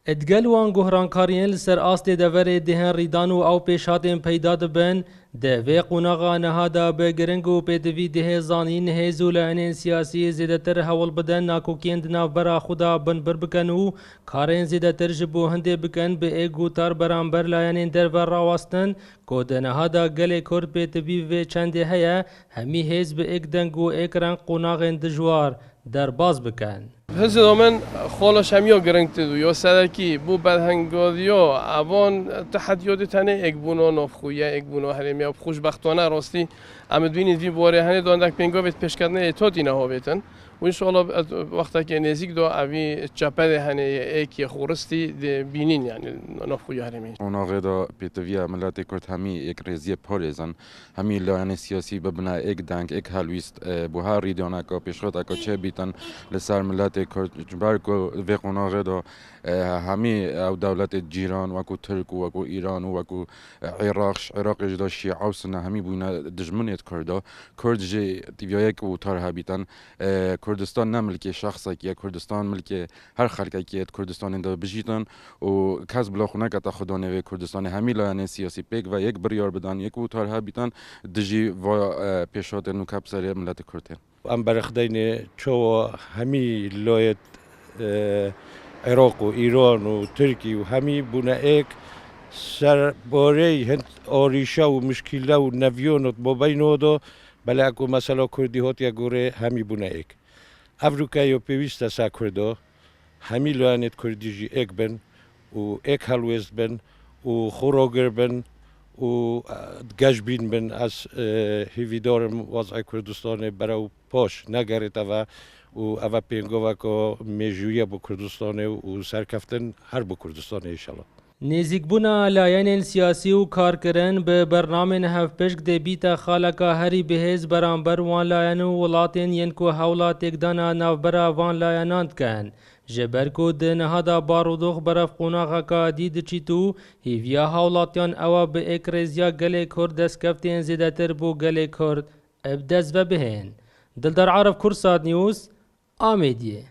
ادگل وان گهرانکاریان لسر آست دور دهن ریدان و او پیشاتین پیدا دبن ده وی قوناغا نهادا بگرنگ و پیدوی ده زانی نه زولانین سیاسی زیدتر حول بدن ناکوکین دناو برا خدا بن بر بکن و کارین زیدتر جبو هنده بکن به ایگو تار برانبر لایانین در ور راوستن که ده نهادا گل کرد پیدوی وی چنده هیا همی هیز به ایگ دنگ و ایگ رنگ قوناغین دجوار در باز بکن. هزه دومن خالش همیا گرنگ تدو یا سرکی بو بدهنگادیا اوان تحدیات تنه اک بونا نافخویه اک بونا هرمی اب خوشبختانه راستی امید بینید وی باره هنه داندک پنگا بیت پیش کردن ایتاتی نه ها بیتن و انشالله وقتی که نزدیک دو اوی چپده هنه اکی خورستی بینین یعنی نافخویه هرمی. اونا غدا پیتویا ملت کرد همی یک ریزی پاریزن همی لایان سیاسی ببنا یک دنگ یک هلویست بوها ریدانا کا پیشخط اکا چه بیتن لسر ملت کرد جبر کو وقونا غدا همی او دولت جیران وکو ترک وکو ایران وکو عراق جدا شیعه و سنه همی بوینا دجمنیت کردا کرد جی تیویک و تارها بیتن کردستان نه ملک شخصی که کردستان ملک هر خلقی که کردستان اندا بجیتن و کس بلا خونه که تا خدا نوی کردستان همی لایان سیاسی پیک و یک بریار بدن یک و تارها بیتن دجی و پیشات نوکب سری ملت کرده. ام برخدین چو همی لایت عراق و ایران و ترکی و همی بونه ایک سر باره هند آریشا و مشکله و نویونت با بینو دو بله اکو مثلا کردی هات یا گوره همی بونه ایک افریقای و پیوست سا کرده همی لایانت کردی جی ایک بن و ایک هلویست بن و خوراگر بن و گشت بین از هیویدارم وضع کردستان برای پاش نگرد و اوه پینگوه که میجویه با کردستان و سرکفتن هر با کردستان ایشالا. نزیکبونا لایانین سیاسی و کارکرن به برنامه نهف پشک ده بیتا خالقا هری بهز برانبر وان لایان و ولاتین ینکو حولات اگدانا نافبرا وان لایاناند کن. جبرکو ده نهادا بارودوخ برف قوناغا که دید چیتو هیویا حولاتیان اوا به اکریزیا گلی کرد دست کفتین زیدتر بو گلی کرد ابدز و بهین. دلدار عرب کرسات نیوز آمیدیه.